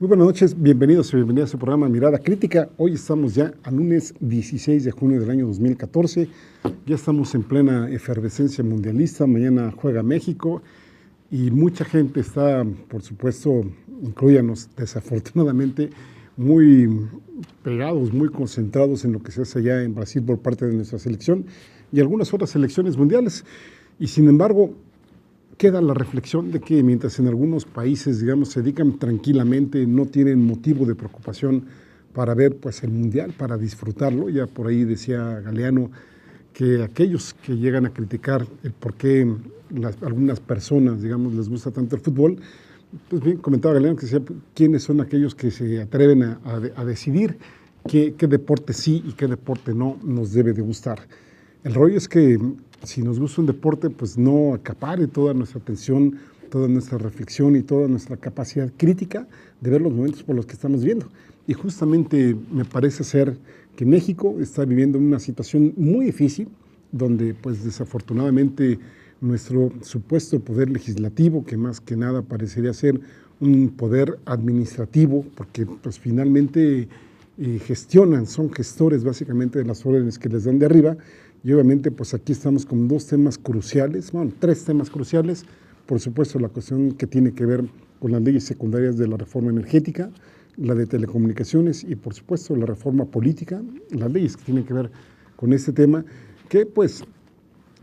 Muy buenas noches, bienvenidos y bienvenidas a su programa Mirada Crítica. Hoy estamos ya a lunes 16 de junio del año 2014. Ya estamos en plena efervescencia mundialista. Mañana juega México y mucha gente está, por supuesto, incluyanos desafortunadamente, muy pegados, muy concentrados en lo que se hace allá en Brasil por parte de nuestra selección y algunas otras selecciones mundiales. Y sin embargo, queda la reflexión de que mientras en algunos países, digamos, se dedican tranquilamente, no tienen motivo de preocupación para ver pues, el Mundial, para disfrutarlo. Ya por ahí decía Galeano que aquellos que llegan a criticar el por qué algunas personas, digamos, les gusta tanto el fútbol, pues bien, comentaba Galeano que decía quiénes son aquellos que se atreven a decidir qué deporte sí y qué deporte no nos debe de gustar. El rollo es que si nos gusta un deporte, pues no acapare toda nuestra atención, toda nuestra reflexión y toda nuestra capacidad crítica de ver los momentos por los que estamos viendo. Y justamente me parece ser que México está viviendo una situación muy difícil, donde pues desafortunadamente nuestro supuesto poder legislativo, que más que nada parecería ser un poder administrativo, porque pues finalmente gestionan, son gestores básicamente de las órdenes que les dan de arriba. Y obviamente pues aquí estamos con dos temas cruciales, bueno, tres temas cruciales. Por supuesto la cuestión que tiene que ver con las leyes secundarias de la reforma energética, la de telecomunicaciones y por supuesto la reforma política, las leyes que tienen que ver con este tema, que pues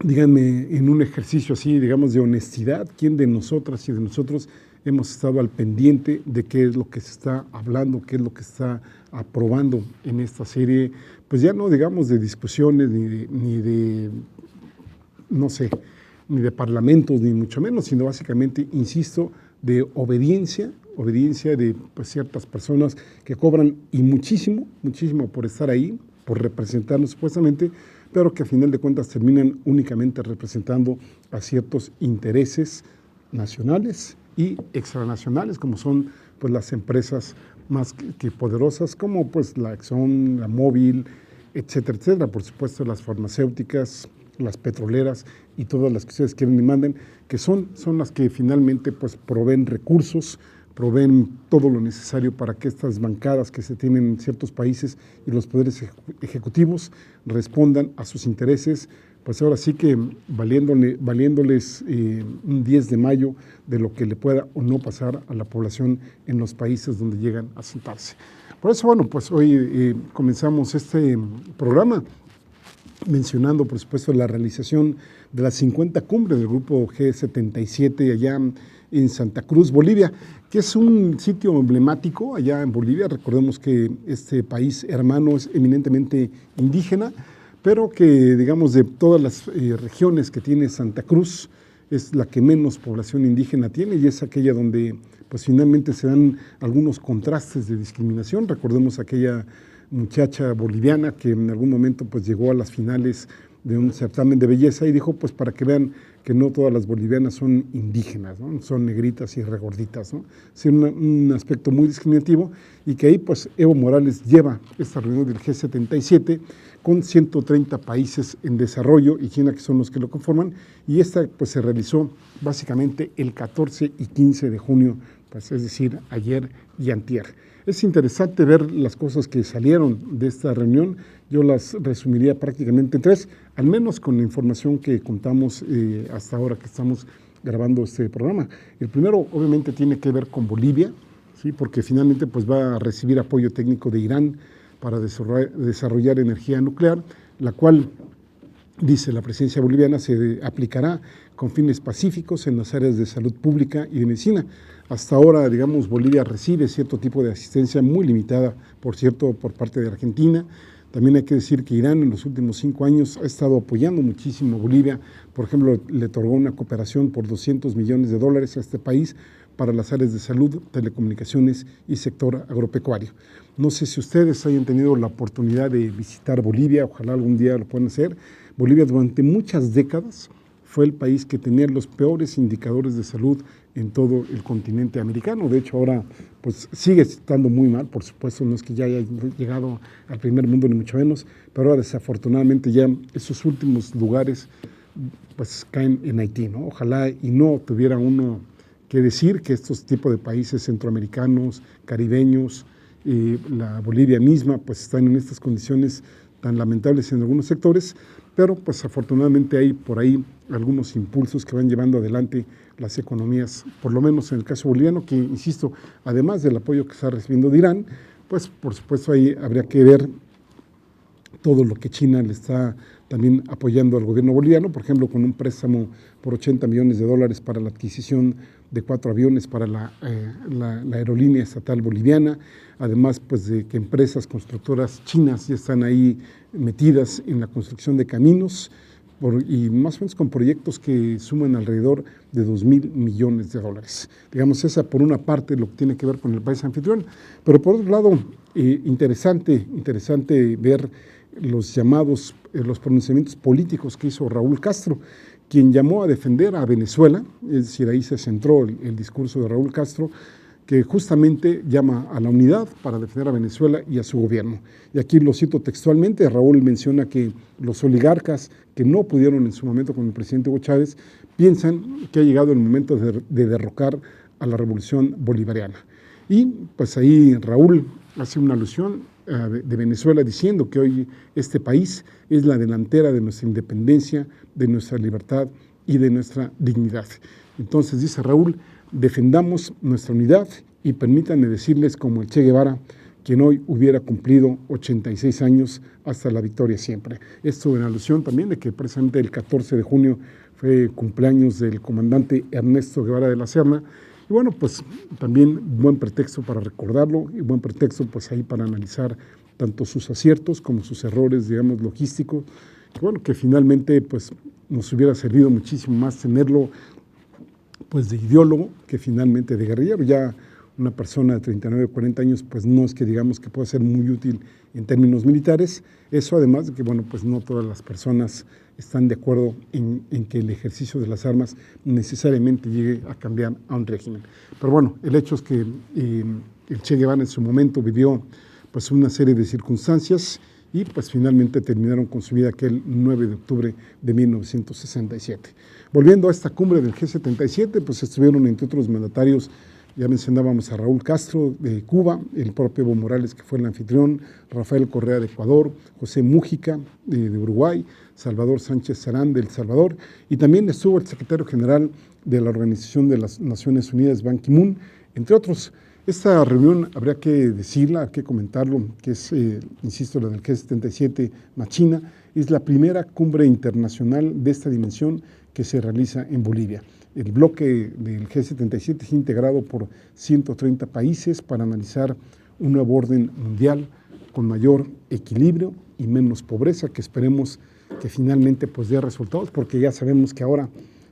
díganme en un ejercicio así, digamos de honestidad, ¿quién de nosotras y de nosotros hemos estado al pendiente de qué es lo que se está hablando, qué es lo que está aprobando en esta serie? Pues ya no digamos de discusiones ni de no sé, ni de parlamentos, ni mucho menos, sino básicamente, insisto, de obediencia de pues, ciertas personas que cobran y muchísimo por estar ahí, por representarnos supuestamente, pero que a final de cuentas terminan únicamente representando a ciertos intereses nacionales y extranacionales, como son pues, las empresas más que poderosas, como pues la Exxon, la Móvil, etcétera, etcétera. Por supuesto, las farmacéuticas, las petroleras y todas las que ustedes quieren y manden, que son las que finalmente pues, proveen recursos, proveen todo lo necesario para que estas bancadas que se tienen en ciertos países y los poderes ejecutivos respondan a sus intereses, pues ahora sí que valiéndoles un 10 de mayo de lo que le pueda o no pasar a la población en los países donde llegan a sentarse. Por eso, bueno, pues hoy comenzamos este programa mencionando, por supuesto, la realización de la 50 cumbre del grupo G77 allá en Santa Cruz, Bolivia, que es un sitio emblemático allá en Bolivia. Recordemos que este país hermano es eminentemente indígena, pero que, digamos, de todas las regiones que tiene Santa Cruz, es la que menos población indígena tiene y es aquella donde, pues, finalmente se dan algunos contrastes de discriminación. Recordemos aquella muchacha boliviana que en algún momento pues llegó a las finales de un certamen de belleza y dijo pues para que vean que no todas las bolivianas son indígenas, ¿no? Son negritas y regorditas, ¿no? Es un aspecto muy discriminativo y que ahí pues Evo Morales lleva esta reunión del G77 con 130 países en desarrollo y China que son los que lo conforman y esta pues se realizó básicamente el 14 y 15 de junio, pues es decir, ayer y antier. Es interesante ver las cosas que salieron de esta reunión. Yo las resumiría prácticamente en tres, al menos con la información que contamos hasta ahora que estamos grabando este programa. El primero, obviamente, tiene que ver con Bolivia, ¿sí? Porque finalmente pues, va a recibir apoyo técnico de Irán para desarrollar energía nuclear, la cual, dice la presidencia boliviana, se aplicará con fines pacíficos en las áreas de salud pública y de medicina. Hasta ahora, digamos, Bolivia recibe cierto tipo de asistencia muy limitada, por cierto, por parte de Argentina. También hay que decir que Irán en los últimos 5 años ha estado apoyando muchísimo a Bolivia. Por ejemplo, le otorgó una cooperación por $200 millones a este país para las áreas de salud, telecomunicaciones y sector agropecuario. No sé si ustedes hayan tenido la oportunidad de visitar Bolivia, ojalá algún día lo puedan hacer. Bolivia durante muchas décadas fue el país que tenía los peores indicadores de salud en todo el continente americano. De hecho, ahora pues sigue estando muy mal, por supuesto, no es que ya haya llegado al primer mundo ni mucho menos, pero ahora desafortunadamente ya esos últimos lugares pues caen en Haití, ¿no? Ojalá y no tuviera uno que decir que estos tipos de países centroamericanos, caribeños, la Bolivia misma, pues están en estas condiciones tan lamentables en algunos sectores, pero pues afortunadamente hay por ahí algunos impulsos que van llevando adelante las economías, por lo menos en el caso boliviano, que insisto, además del apoyo que está recibiendo de Irán, pues por supuesto ahí habría que ver todo lo que China le está también apoyando al gobierno boliviano, por ejemplo, con un préstamo por $80 millones para la adquisición de 4 aviones para la aerolínea estatal boliviana, además pues de que empresas constructoras chinas ya están ahí metidas en la construcción de caminos, y más o menos con proyectos que suman alrededor de $2,000 millones. Digamos, esa por una parte lo que tiene que ver con el país anfitrión, pero por otro lado, interesante ver los llamados, los pronunciamientos políticos que hizo Raúl Castro, quien llamó a defender a Venezuela, es decir, ahí se centró el discurso de Raúl Castro, que justamente llama a la unidad para defender a Venezuela y a su gobierno. Y aquí lo cito textualmente, Raúl menciona que los oligarcas que no pudieron en su momento con el presidente Hugo Chávez piensan que ha llegado el momento de derrocar a la revolución bolivariana. Y pues ahí Raúl hace una alusión de Venezuela diciendo que hoy este país es la delantera de nuestra independencia, de nuestra libertad y de nuestra dignidad. Entonces dice Raúl, defendamos nuestra unidad y permítanme decirles como el Che Guevara, quien hoy hubiera cumplido 86 años hasta la victoria siempre. Esto en alusión también de que precisamente el 14 de junio fue cumpleaños del comandante Ernesto Guevara de la Serna. Y bueno, pues también buen pretexto para recordarlo y buen pretexto pues ahí para analizar tanto sus aciertos como sus errores, digamos, logísticos. Que bueno, que finalmente pues nos hubiera servido muchísimo más tenerlo pues de ideólogo que finalmente de guerrillero. Ya una persona de 39 o 40 años pues no es que digamos que pueda ser muy útil en términos militares. Eso además de que bueno, pues no todas las personas están de acuerdo en que el ejercicio de las armas necesariamente llegue a cambiar a un régimen. Pero bueno, el hecho es que el Che Guevara en su momento vivió pues una serie de circunstancias y pues finalmente terminaron con su vida aquel 9 de octubre de 1967. Volviendo a esta cumbre del G77, pues estuvieron entre otros mandatarios, ya mencionábamos a Raúl Castro de Cuba, el propio Evo Morales que fue el anfitrión, Rafael Correa de Ecuador, José Mújica de Uruguay, Salvador Sánchez Sarán de El Salvador, y también estuvo el secretario general de la Organización de las Naciones Unidas, Ban Ki-moon, entre otros. Esta reunión habría que decirla, hay que comentarlo, que es, insisto, la del G77 Machina, es la primera cumbre internacional de esta dimensión que se realiza en Bolivia. El bloque del G77 es integrado por 130 países para analizar un nuevo orden mundial con mayor equilibrio y menos pobreza, que esperemos que finalmente pues dé resultados, porque ya sabemos que ahora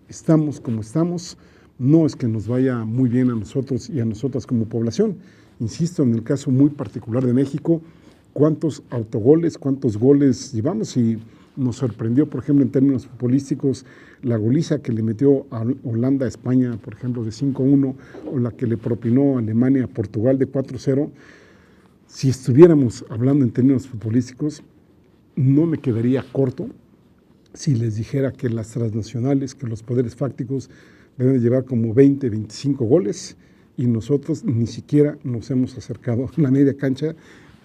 estamos como estamos, no es que nos vaya muy bien a nosotros y a nosotras como población. Insisto, en el caso muy particular de México, cuántos autogoles, cuántos goles llevamos, y nos sorprendió, por ejemplo, en términos futbolísticos, la goliza que le metió a Holanda a España, por ejemplo, de 5-1, o la que le propinó a Alemania a Portugal de 4-0. Si estuviéramos hablando en términos futbolísticos, no me quedaría corto si les dijera que las transnacionales, que los poderes fácticos deben llevar como 20, 25 goles, y nosotros ni siquiera nos hemos acercado a la media cancha.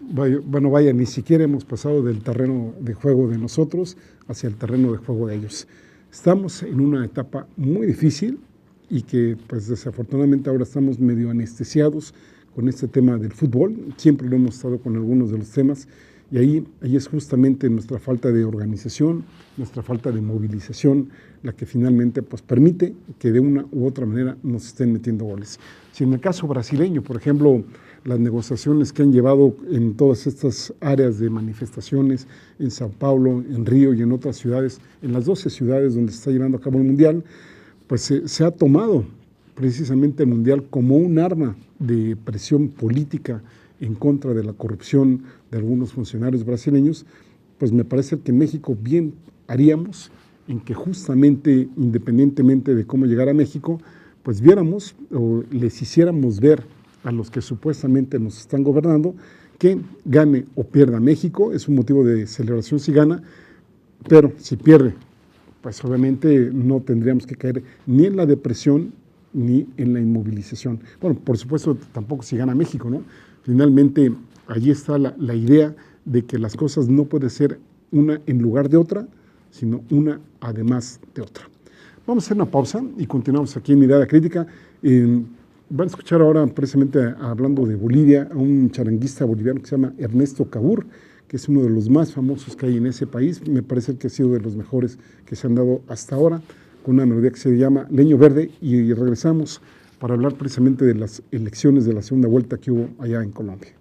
Bueno, vaya, ni siquiera hemos pasado del terreno de juego de nosotros hacia el terreno de juego de ellos. Estamos en una etapa muy difícil y que pues desafortunadamente ahora estamos medio anestesiados con este tema del fútbol. Siempre lo hemos estado con algunos de los temas, y ahí es justamente nuestra falta de organización, nuestra falta de movilización, la que finalmente pues permite que de una u otra manera nos estén metiendo goles. Si en el caso brasileño, por ejemplo, las negociaciones que han llevado en todas estas áreas de manifestaciones, en Sao Paulo, en Río y en otras ciudades, en las 12 ciudades donde se está llevando a cabo el Mundial, pues se ha tomado precisamente el Mundial como un arma de presión política en contra de la corrupción de algunos funcionarios brasileños. Pues me parece que en México bien haríamos en que justamente, independientemente de cómo llegar a México, pues viéramos o les hiciéramos ver a los que supuestamente nos están gobernando que gane o pierda México, es un motivo de celebración si gana, pero si pierde, pues obviamente no tendríamos que caer ni en la depresión ni en la inmovilización. Bueno, por supuesto, tampoco si gana México, ¿no? Finalmente, allí está la idea de que las cosas no pueden ser una en lugar de otra, sino una además de otra. Vamos a hacer una pausa y continuamos aquí en Mirada Crítica. Van a escuchar ahora, precisamente hablando de Bolivia, a un charanguista boliviano que se llama Ernesto Cabur, que es uno de los más famosos que hay en ese país. Me parece que ha sido de los mejores que se han dado hasta ahora, con una melodía que se llama Leño Verde, y regresamos para hablar precisamente de las elecciones de la segunda vuelta que hubo allá en Colombia.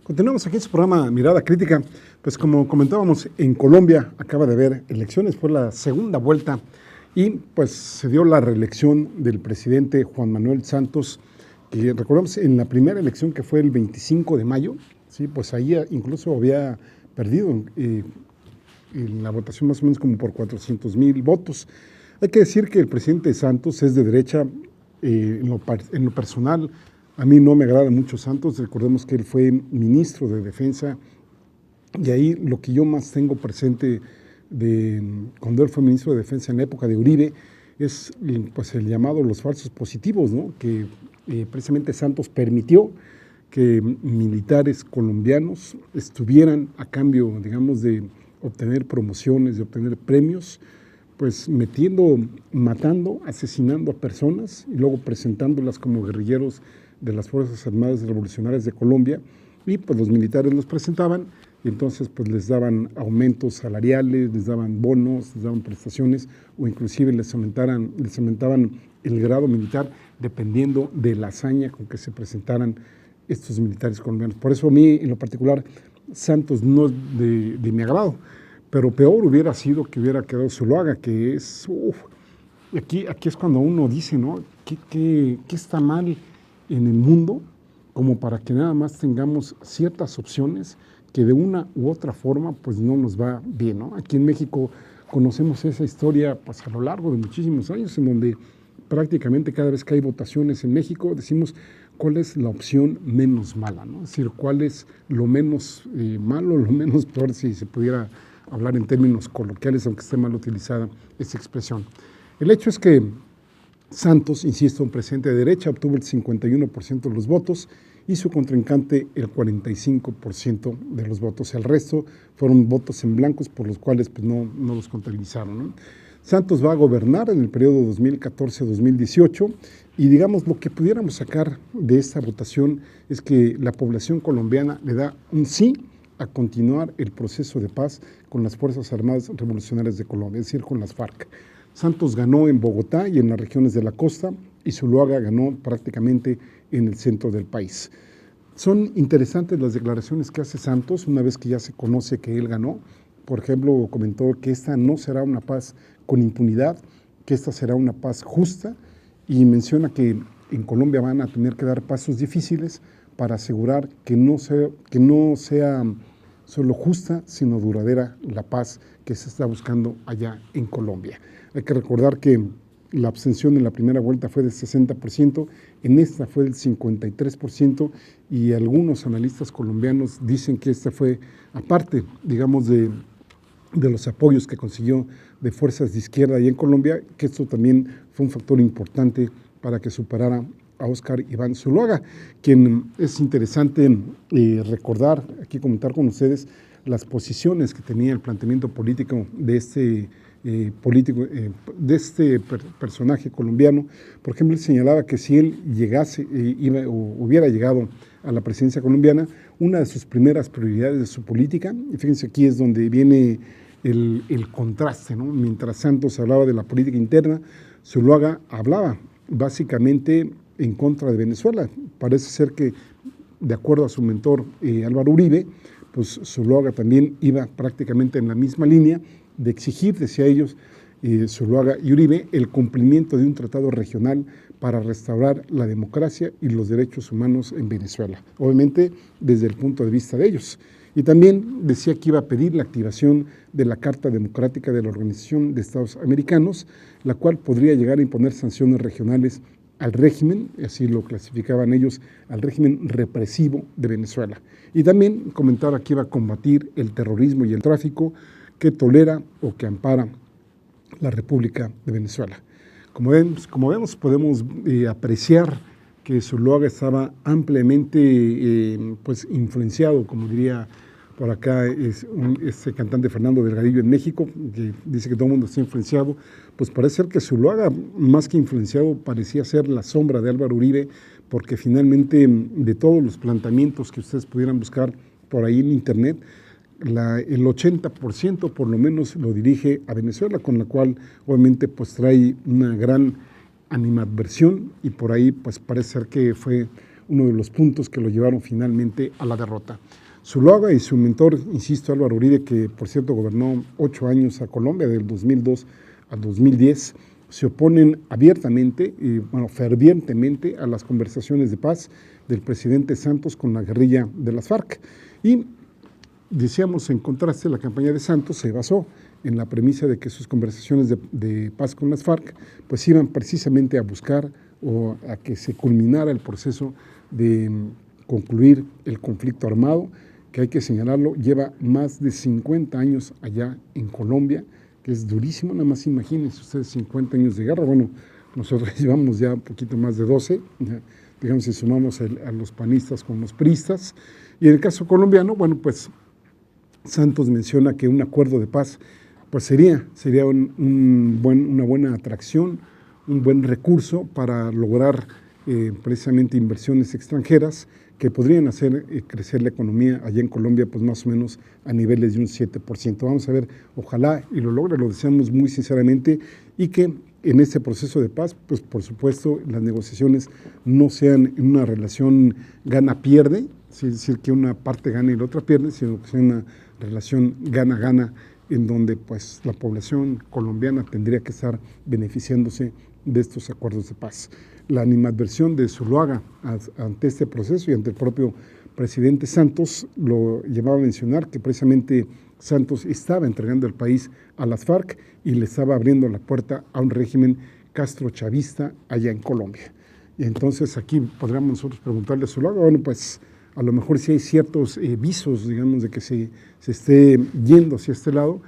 Continuamos aquí en su programa Mirada Crítica. Pues como comentábamos, en Colombia acaba de haber elecciones, fue la segunda vuelta y pues se dio la reelección del presidente Juan Manuel Santos. Recordamos en la primera elección que fue el 25 de mayo, ¿sí? Pues ahí incluso había perdido en la votación más o menos como por 400,000 votos. Hay que decir que el presidente Santos es de derecha. En lo personal, a mí no me agrada mucho Santos. Recordemos que él fue ministro de Defensa y ahí lo que yo más tengo presente de cuando él fue ministro de Defensa en la época de Uribe es pues el llamado los falsos positivos, ¿no? Que precisamente Santos permitió que militares colombianos estuvieran a cambio, digamos, de obtener promociones, de obtener premios, pues matando, asesinando a personas y luego presentándolas como guerrilleros de las Fuerzas Armadas Revolucionarias de Colombia, y pues los militares los presentaban y entonces pues les daban aumentos salariales, les daban bonos, les daban prestaciones o inclusive les aumentaban el grado militar dependiendo de la hazaña con que se presentaran estos militares colombianos. Por eso a mí en lo particular Santos no es de mi agrado, pero peor hubiera sido que hubiera quedado Zuluaga, que es, aquí es cuando uno dice, ¿no? ¿Qué está mal en el mundo como para que nada más tengamos ciertas opciones que de una u otra forma pues no nos va bien, ¿no? Aquí en México conocemos esa historia pues a lo largo de muchísimos años en donde prácticamente cada vez que hay votaciones en México decimos cuál es la opción menos mala, ¿no? Es decir, cuál es lo menos malo, lo menos peor, si se pudiera hablar en términos coloquiales, aunque esté mal utilizada esa expresión. El hecho es que Santos, insisto, un presidente de derecha, obtuvo el 51% de los votos y su contrincante el 45% de los votos. El resto fueron votos en blancos por los cuales pues, no los contabilizaron, ¿no? Santos va a gobernar en el periodo 2014-2018 y digamos lo que pudiéramos sacar de esta votación es que la población colombiana le da un sí a continuar el proceso de paz con las Fuerzas Armadas Revolucionarias de Colombia, es decir, con las FARC. Santos ganó en Bogotá y en las regiones de la costa y Zuluaga ganó prácticamente en el centro del país. Son interesantes las declaraciones que hace Santos una vez que ya se conoce que él ganó. Por ejemplo, comentó que esta no será una paz con impunidad, que esta será una paz justa y menciona que en Colombia van a tener que dar pasos difíciles para asegurar que no sea solo justa, sino duradera la paz que se está buscando allá en Colombia. Hay que recordar que la abstención en la primera vuelta fue del 60%, en esta fue del 53% y algunos analistas colombianos dicen que esta fue, aparte, digamos, de los apoyos que consiguió de fuerzas de izquierda ahí en Colombia, que esto también fue un factor importante para que superara a Óscar Iván Zuluaga, quien es interesante recordar, aquí comentar con ustedes las posiciones que tenía el planteamiento político de este personaje colombiano. Por ejemplo, él señalaba que si él hubiera llegado a la presidencia colombiana, una de sus primeras prioridades de su política, y fíjense aquí es donde viene el contraste, ¿no? Mientras Santos hablaba de la política interna, Zuluaga hablaba básicamente en contra de Venezuela. Parece ser que, de acuerdo a su mentor Álvaro Uribe, pues Zuluaga también iba prácticamente en la misma línea de exigir, decía ellos, Zuluaga y Uribe, el cumplimiento de un tratado regional para restaurar la democracia y los derechos humanos en Venezuela, obviamente desde el punto de vista de ellos. Y también decía que iba a pedir la activación de la Carta Democrática de la Organización de Estados Americanos, la cual podría llegar a imponer sanciones regionales al régimen, así lo clasificaban ellos, al régimen represivo de Venezuela. Y también comentaba que iba a combatir el terrorismo y el tráfico que tolera o que ampara la República de Venezuela. Como vemos podemos apreciar que Zuluaga estaba ampliamente pues influenciado, como diría por acá este cantante Fernando Delgadillo en México, que dice que todo el mundo está influenciado. Pues parece ser que Zuluaga, más que influenciado, parecía ser la sombra de Álvaro Uribe, porque finalmente de todos los planteamientos que ustedes pudieran buscar por ahí en internet, el 80% por lo menos lo dirige a Venezuela, con la cual obviamente pues trae una gran animadversión y por ahí pues parece ser que fue uno de los puntos que lo llevaron finalmente a la derrota. Zuluaga y su mentor, insisto, Álvaro Uribe, que por cierto gobernó 8 años a Colombia, del 2002 al 2010, se oponen abiertamente y fervientemente a las conversaciones de paz del presidente Santos con la guerrilla de las FARC. Y decíamos, en contraste, la campaña de Santos se basó en la premisa de que sus conversaciones de paz con las FARC pues iban precisamente a buscar o a que se culminara el proceso de concluir el conflicto armado, que hay que señalarlo, lleva más de 50 años allá en Colombia, que es durísimo. Nada más imagínense ustedes 50 años de guerra. Bueno, nosotros llevamos ya un poquito más de 12, digamos si sumamos a los panistas con los priistas. Y en el caso colombiano, bueno, pues Santos menciona que un acuerdo de paz pues sería una buena atracción, un buen recurso para lograr precisamente inversiones extranjeras que podrían hacer crecer la economía allá en Colombia, pues más o menos a niveles de un 7%. Vamos a ver, ojalá y lo logre, lo deseamos muy sinceramente, y que en este proceso de paz, pues por supuesto las negociaciones no sean en una relación gana-pierde, es decir, que una parte gane y la otra pierde, sino que sea una relación gana-gana, en donde pues la población colombiana tendría que estar beneficiándose de estos acuerdos de paz. La animadversión de Zuluaga ante este proceso y ante el propio presidente Santos lo llevaba a mencionar que precisamente Santos estaba entregando el país a las FARC y le estaba abriendo la puerta a un régimen castrochavista allá en Colombia. Y entonces aquí podríamos nosotros preguntarle a Zuluaga, bueno, pues a lo mejor sí hay ciertos visos, digamos, de que se esté yendo hacia este lado,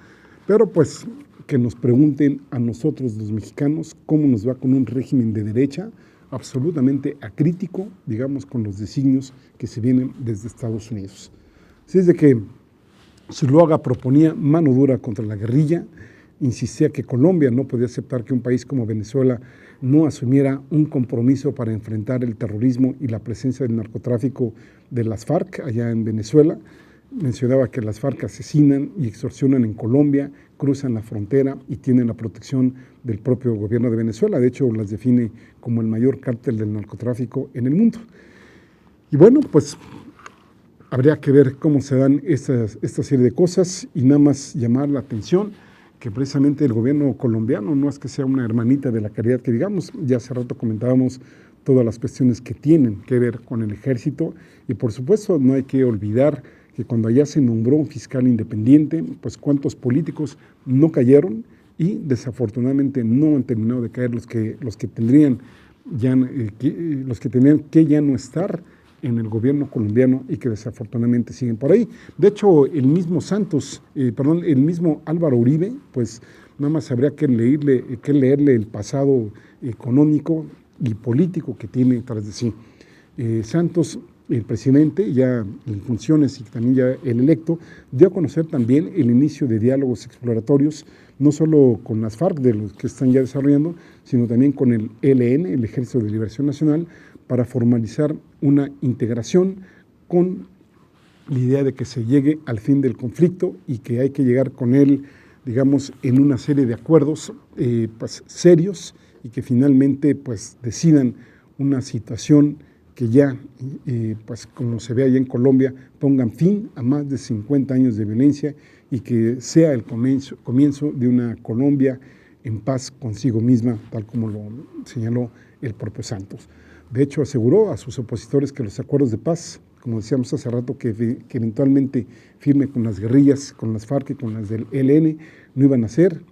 pero pues que nos pregunten a nosotros los mexicanos cómo nos va con un régimen de derecha absolutamente acrítico, digamos, con los designios que se vienen desde Estados Unidos. Así es de que Zuluaga proponía mano dura contra la guerrilla, insistía que Colombia no podía aceptar que un país como Venezuela no asumiera un compromiso para enfrentar el terrorismo y la presencia del narcotráfico de las FARC allá en Venezuela. Mencionaba que las FARC asesinan y extorsionan en Colombia, cruzan la frontera y tienen la protección del propio gobierno de Venezuela. De hecho, las define como el mayor cártel del narcotráfico en el mundo. Y bueno, pues habría que ver cómo se dan esta serie de cosas y nada más llamar la atención que precisamente el gobierno colombiano no es que sea una hermanita de la caridad que digamos, ya hace rato comentábamos todas las cuestiones que tienen que ver con el ejército y por supuesto no hay que olvidar que cuando allá se nombró un fiscal independiente, pues cuántos políticos no cayeron y desafortunadamente no han terminado de caer los que tendrían que ya no estar en el gobierno colombiano y que desafortunadamente siguen por ahí. De hecho, el mismo el mismo Álvaro Uribe, pues nada más habría que leerle el pasado económico y político que tiene tras de sí. Santos, el presidente, ya en funciones y también ya el electo, dio a conocer también el inicio de diálogos exploratorios, no solo con las FARC, de los que están ya desarrollando, sino también con el ELN, el Ejército de Liberación Nacional, para formalizar una integración con la idea de que se llegue al fin del conflicto y que hay que llegar con él, digamos, en una serie de acuerdos pues, serios y que finalmente pues, decidan una situación que ya, pues como se ve allá en Colombia, pongan fin a más de 50 años de violencia y que sea el comienzo de una Colombia en paz consigo misma, tal como lo señaló el propio Santos. De hecho, aseguró a sus opositores que los acuerdos de paz, como decíamos hace rato, que eventualmente firme con las guerrillas, con las FARC y con las del ELN, no iban a ser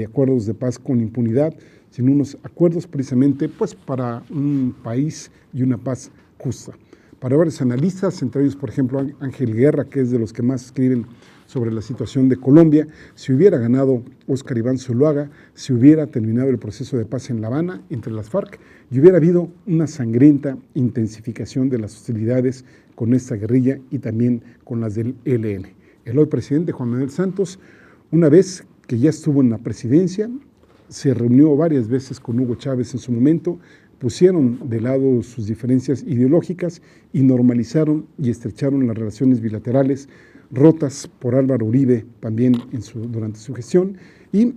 acuerdos de paz con impunidad, sino unos acuerdos precisamente pues, para un país y una paz justa. Para varios analistas, entre ellos, por ejemplo, Ángel Guerra, que es de los que más escriben sobre la situación de Colombia, si hubiera ganado Óscar Iván Zuluaga, si hubiera terminado el proceso de paz en La Habana entre las FARC y hubiera habido una sangrienta intensificación de las hostilidades con esta guerrilla y también con las del ELN. El hoy presidente Juan Manuel Santos, una vez que ya estuvo en la presidencia, se reunió varias veces con Hugo Chávez en su momento, pusieron de lado sus diferencias ideológicas y normalizaron y estrecharon las relaciones bilaterales rotas por Álvaro Uribe también durante su gestión y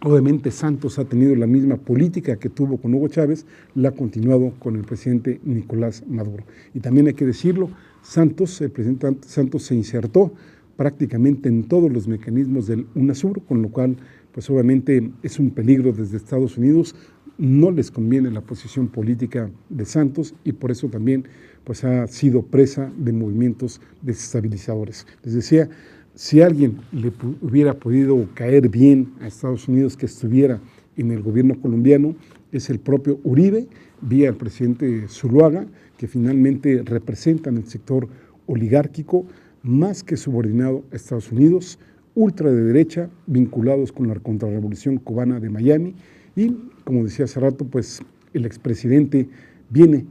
obviamente Santos ha tenido la misma política que tuvo con Hugo Chávez, la ha continuado con el presidente Nicolás Maduro. Y también hay que decirlo, el presidente Santos se insertó prácticamente en todos los mecanismos del UNASUR, con lo cual pues obviamente es un peligro desde Estados Unidos, no les conviene la posición política de Santos y por eso también pues ha sido presa de movimientos desestabilizadores. Les decía, si alguien le hubiera podido caer bien a Estados Unidos que estuviera en el gobierno colombiano, es el propio Uribe, vía el presidente Zuluaga, que finalmente representan el sector oligárquico más que subordinado a Estados Unidos, ultra de derecha, vinculados con la contrarrevolución cubana de Miami y, como decía hace rato, pues el expresidente viene,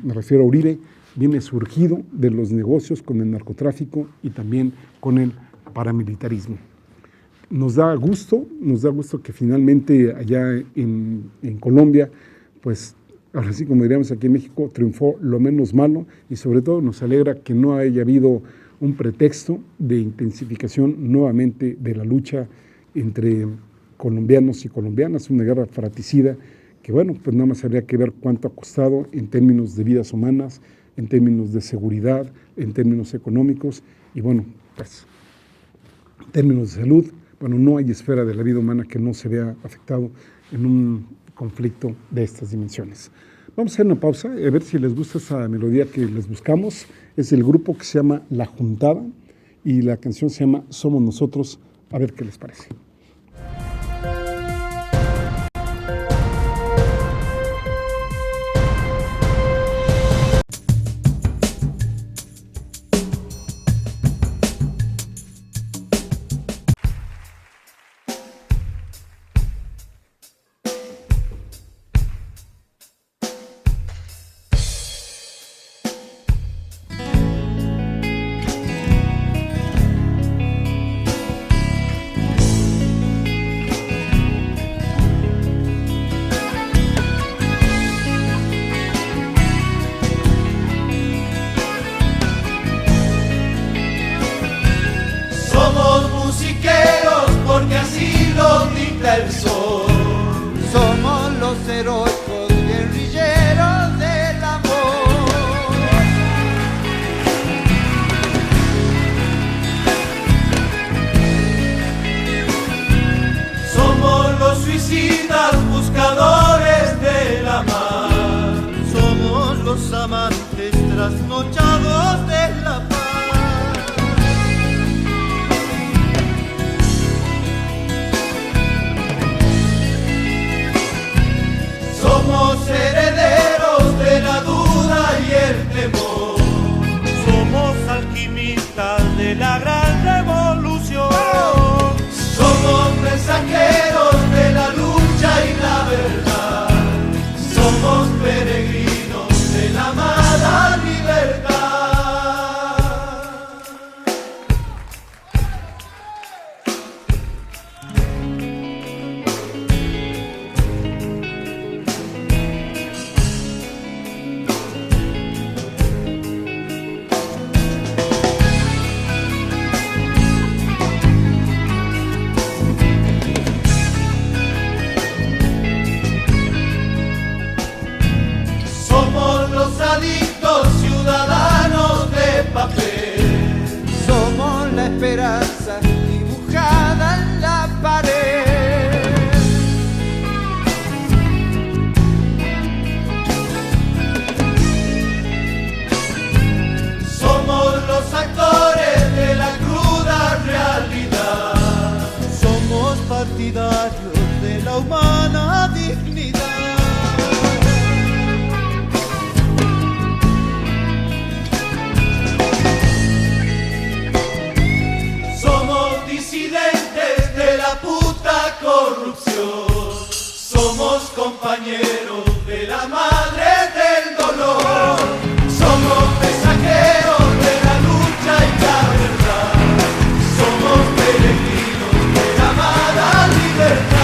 me refiero a Uribe, viene surgido de los negocios con el narcotráfico y también con el paramilitarismo. Nos da gusto que finalmente allá en Colombia, pues ahora sí, como diríamos aquí en México, triunfó lo menos malo y sobre todo nos alegra que no haya habido un pretexto de intensificación nuevamente de la lucha entre colombianos y colombianas, una guerra fratricida que bueno, pues nada más habría que ver cuánto ha costado en términos de vidas humanas, en términos de seguridad, en términos económicos y bueno, pues en términos de salud, bueno, no hay esfera de la vida humana que no se vea afectado en un conflicto de estas dimensiones. Vamos a hacer una pausa, a ver si les gusta esa melodía que les buscamos. Es el grupo que se llama La Juntada y la canción se llama Somos Nosotros, a ver qué les parece. El sol. Somos los heroicos guerrilleros del amor. Somos los suicidas buscadores de la mar. Somos los amantes trasnochados de la paz. Somos herederos de la duda y el temor. Somos alquimistas de la gran revolución. Somos mensajeros de la lucha y la verdad. Somos peregrinos de la amada libertad. Ciudadanos de papel, somos la esperanza dibujada en la pared. Somos los actores de la cruda realidad. Somos partidarios de la humana dignidad. Disidentes de la puta corrupción, somos compañeros de la madre del dolor, somos mensajeros de la lucha y la verdad, somos peregrinos de la amada libertad.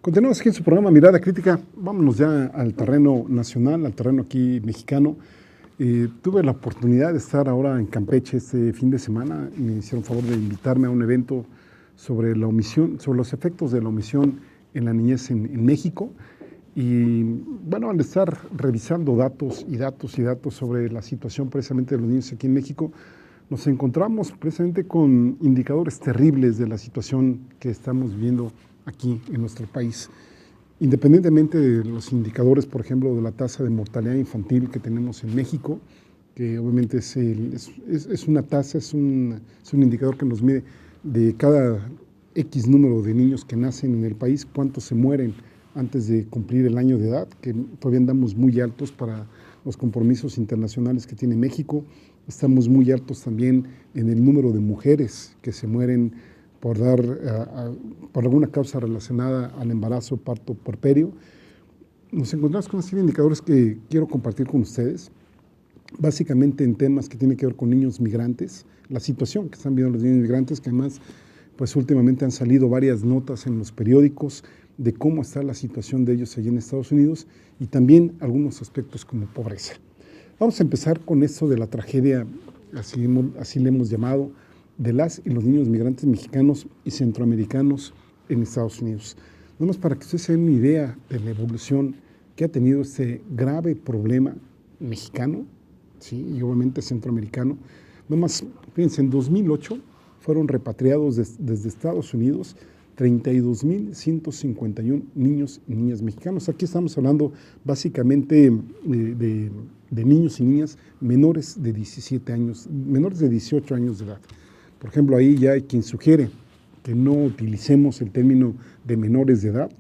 Continuamos aquí en su programa Mirada Crítica. Vámonos ya al terreno nacional, al terreno aquí mexicano. Tuve la oportunidad de estar ahora en Campeche este fin de semana y me hicieron favor de invitarme a un evento sobre la omisión, sobre los efectos de la omisión en la niñez en México. Y bueno, al estar revisando datos sobre la situación precisamente de los niños aquí en México, nos encontramos precisamente con indicadores terribles de la situación que estamos viviendo aquí en nuestro país. Independientemente de los indicadores, por ejemplo, de la tasa de mortalidad infantil que tenemos en México, que obviamente es una tasa, es un indicador que nos mide de cada X número de niños que nacen en el país, cuántos se mueren antes de cumplir el año de edad, que todavía andamos muy altos para los compromisos internacionales que tiene México. Estamos muy altos también en el número de mujeres que se mueren por alguna causa relacionada al embarazo, parto, puerperio. Nos encontramos con una serie de indicadores que quiero compartir con ustedes, básicamente en temas que tienen que ver con niños migrantes, la situación que están viviendo los niños migrantes, que además pues últimamente han salido varias notas en los periódicos de cómo está la situación de ellos allí en Estados Unidos y también algunos aspectos como pobreza. Vamos a empezar con esto de la tragedia, así le hemos llamado, de las y los niños migrantes mexicanos y centroamericanos en Estados Unidos. Nada más para que ustedes se den una idea de la evolución que ha tenido este grave problema mexicano, ¿sí? Y obviamente centroamericano. Nada más, fíjense, en 2008 fueron repatriados desde Estados Unidos 32,151 niños y niñas mexicanos. Aquí estamos hablando básicamente de niños y niñas menores de 17 años, menores de 18 años de edad. Por ejemplo, ahí ya hay quien sugiere que no utilicemos el término de menores de edad,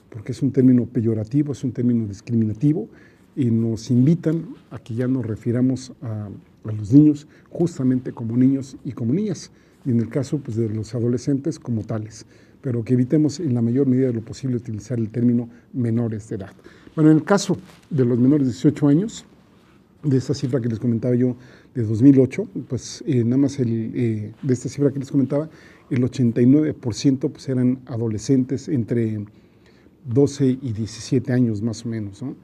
porque es un término peyorativo, es un término discriminativo, y nos invitan a que ya nos refiramos a los niños justamente como niños y como niñas, y en el caso pues, de los adolescentes como tales, pero que evitemos en la mayor medida de lo posible utilizar el término menores de edad. Bueno, en el caso de los menores de 18 años, de esta cifra que les comentaba yo de 2008, pues nada más de esta cifra que les comentaba, el 89% pues eran adolescentes entre 12 y 17 años más o menos, ¿no?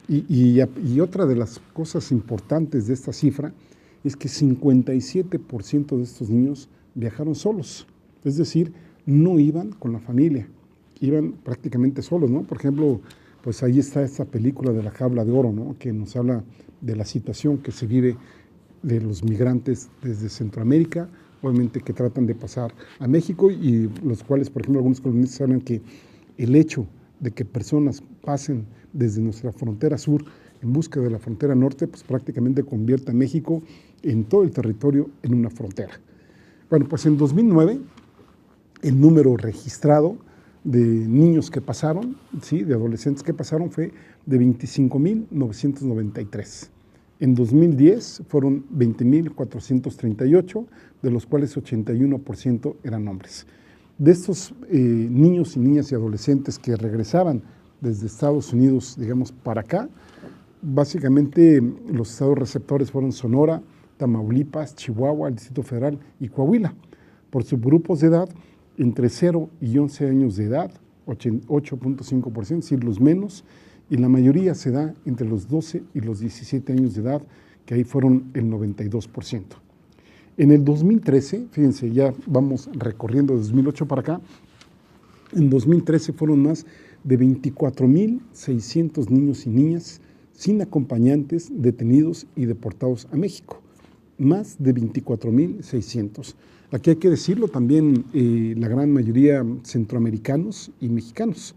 Y otra de las cosas importantes de esta cifra es que 57% de estos niños viajaron solos, es decir, no iban con la familia, iban prácticamente solos, ¿no? Por ejemplo, pues ahí está esta película de La Jaula de Oro, ¿no? Que nos habla de la situación que se vive de los migrantes desde Centroamérica, obviamente que tratan de pasar a México y los cuales, por ejemplo, algunos colombianos hablan que el hecho de que personas pasen desde nuestra frontera sur en busca de la frontera norte, pues prácticamente convierte a México en todo el territorio en una frontera. Bueno, pues en 2009 el número registrado de niños que pasaron, ¿sí? De adolescentes que pasaron fue de 25,993. En 2010 fueron 20,438, de los cuales 81% eran hombres. De estos niños y niñas y adolescentes que regresaban desde Estados Unidos, digamos, para acá, básicamente los estados receptores fueron Sonora, Tamaulipas, Chihuahua, el Distrito Federal y Coahuila. Por subgrupos de edad, entre 0 y 11 años de edad, 8.5%, es decir, los menos, y la mayoría se da entre los 12 y los 17 años de edad, que ahí fueron el 92%. En el 2013, fíjense, ya vamos recorriendo de 2008 para acá, en 2013 fueron más de 24,600 niños y niñas sin acompañantes detenidos y deportados a México. Más de 24,600. Aquí hay que decirlo también, la gran mayoría centroamericanos y mexicanos.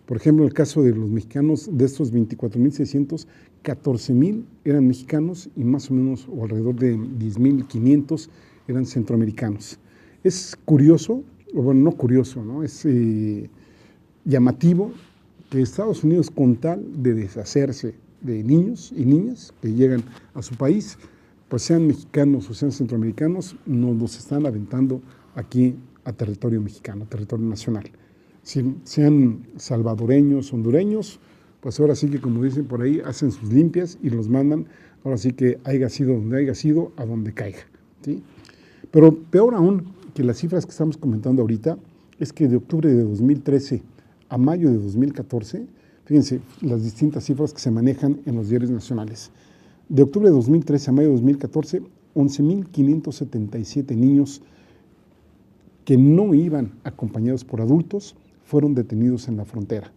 Por ejemplo, en el caso de los mexicanos, de estos 24,600, 14,000 eran mexicanos y más o menos, o alrededor de 10,500 eran centroamericanos. Es curioso, o bueno, no curioso, ¿no? Es llamativo que Estados Unidos, con tal de deshacerse de niños y niñas que llegan a su país, pues sean mexicanos o sean centroamericanos, nos los están aventando aquí a territorio mexicano, a territorio nacional. Si sean salvadoreños, hondureños, pues ahora sí que, como dicen por ahí, hacen sus limpias y los mandan, ahora sí que haya sido donde haya sido, a donde caiga, ¿sí? Pero peor aún que las cifras que estamos comentando ahorita, es que de octubre de 2013 a mayo de 2014, fíjense las distintas cifras que se manejan en los diarios nacionales. De octubre de 2013 a mayo de 2014, 11,577 niños que no iban acompañados por adultos fueron detenidos en la frontera.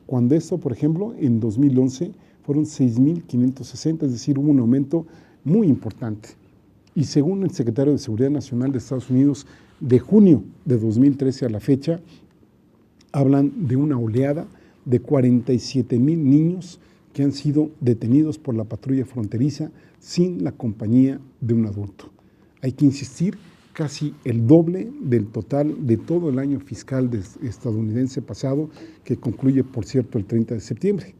Cuando esto, por ejemplo, en 2011 fueron 6,560, es decir, hubo un aumento muy importante. Y según el secretario de Seguridad Nacional de Estados Unidos, de junio de 2013 a la fecha, hablan de una oleada de 47,000 niños que han sido detenidos por la patrulla fronteriza sin la compañía de un adulto. Hay que insistir, casi el doble del total de todo el año fiscal estadounidense pasado, que concluye, por cierto, el 30 de septiembre.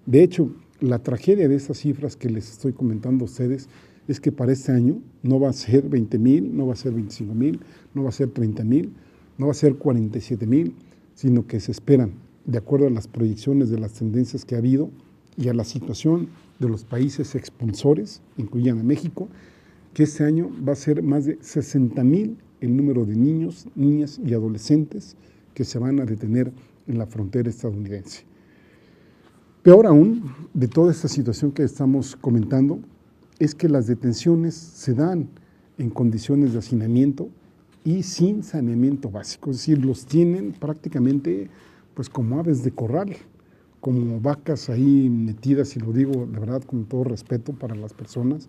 De hecho, la tragedia de estas cifras que les estoy comentando a ustedes es que para este año no va a ser 20,000, no va a ser 25,000, no va a ser 30,000, no va a ser 47,000, sino que se esperan, de acuerdo a las proyecciones de las tendencias que ha habido y a la situación de los países expulsores, incluyen a México, que este año va a ser más de 60,000 el número de niños, niñas y adolescentes que se van a detener en la frontera estadounidense. Peor aún, de toda esta situación que estamos comentando, es que las detenciones se dan en condiciones de hacinamiento y sin saneamiento básico, es decir, los tienen prácticamente pues como aves de corral, como vacas ahí metidas, y lo digo de verdad con todo respeto para las personas,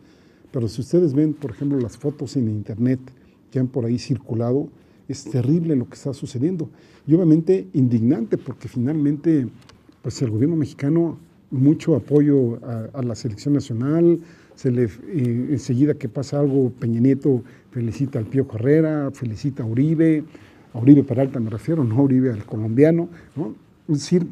pero si ustedes ven, por ejemplo, las fotos en internet que han por ahí circulado, es terrible lo que está sucediendo y obviamente indignante, porque finalmente pues el gobierno mexicano, mucho apoyo a la selección nacional, enseguida que pasa algo, Peña Nieto felicita al Pío Herrera, felicita a Uribe Peralta me refiero, no a Uribe al colombiano, ¿no? Es decir,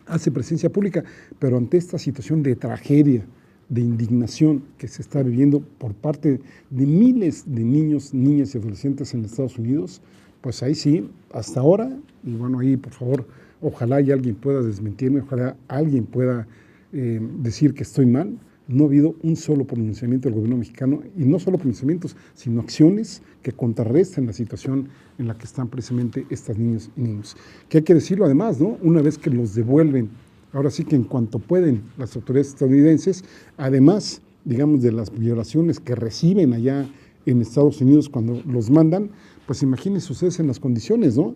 hace presencia pública, pero ante esta situación de tragedia, de indignación que se está viviendo por parte de miles de niños, niñas y adolescentes en Estados Unidos, pues ahí sí, hasta ahora, y bueno, ahí por favor, ojalá y alguien pueda desmentirme, ojalá alguien pueda decir que estoy mal, no ha habido un solo pronunciamiento del gobierno mexicano, y no solo pronunciamientos, sino acciones que contrarresten la situación en la que están precisamente estas niñas y niños. Que hay que decirlo además, ¿no? Una vez que los devuelven, ahora sí que en cuanto pueden las autoridades estadounidenses, además, digamos, de las violaciones que reciben allá en Estados Unidos cuando los mandan, pues imagínense ustedes en las condiciones, ¿no?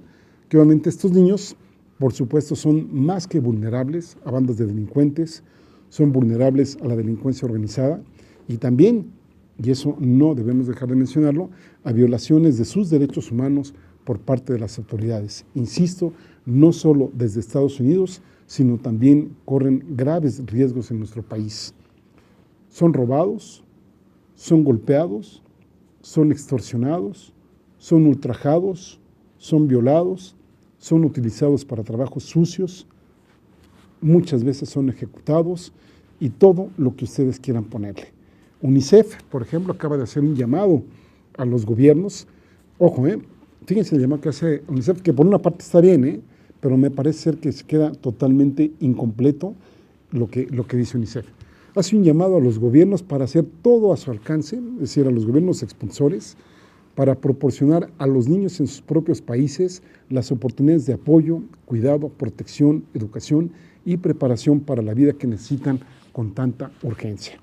Que obviamente estos niños, por supuesto, son más que vulnerables a bandas de delincuentes, son vulnerables a la delincuencia organizada y también, y eso no debemos dejar de mencionarlo, a violaciones de sus derechos humanos por parte de las autoridades. Insisto, no solo desde Estados Unidos, sino también corren graves riesgos en nuestro país. Son robados, son golpeados, son extorsionados, son ultrajados, son violados, son utilizados para trabajos sucios, muchas veces son ejecutados y todo lo que ustedes quieran ponerle. UNICEF, por ejemplo, acaba de hacer un llamado a los gobiernos. Ojo, fíjense el llamado que hace UNICEF, que por una parte está bien, pero me parece ser que se queda totalmente incompleto lo que dice UNICEF. Hace un llamado a los gobiernos para hacer todo a su alcance, es decir, a los gobiernos expulsores, para proporcionar a los niños en sus propios países las oportunidades de apoyo, cuidado, protección, educación y preparación para la vida que necesitan con tanta urgencia.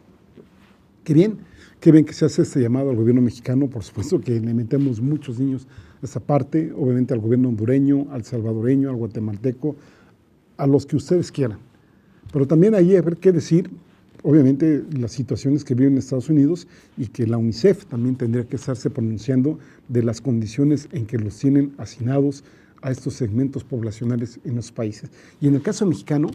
Qué bien que se hace este llamado al gobierno mexicano, por supuesto que le metemos muchos niños a esta parte, obviamente al gobierno hondureño, al salvadoreño, al guatemalteco, a los que ustedes quieran. Pero también ahí hay que decir, obviamente, las situaciones que viven en Estados Unidos y que la UNICEF también tendría que estarse pronunciando de las condiciones en que los tienen hacinados a estos segmentos poblacionales en los países. Y en el caso mexicano,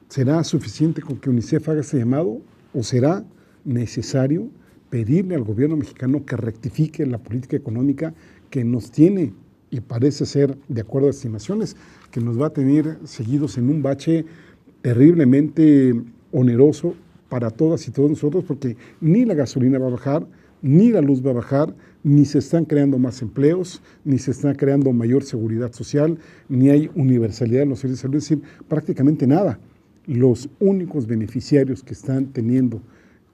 ¿será suficiente con que UNICEF haga ese llamado o será necesario pedirle al gobierno mexicano que rectifique la política económica que nos tiene, y parece ser, de acuerdo a estimaciones, que nos va a tener seguidos en un bache terriblemente oneroso para todas y todos nosotros, porque ni la gasolina va a bajar, ni la luz va a bajar, ni se están creando más empleos, ni se está creando mayor seguridad social, ni hay universalidad en los servicios de salud, es decir, prácticamente nada. Los únicos beneficiarios que están teniendo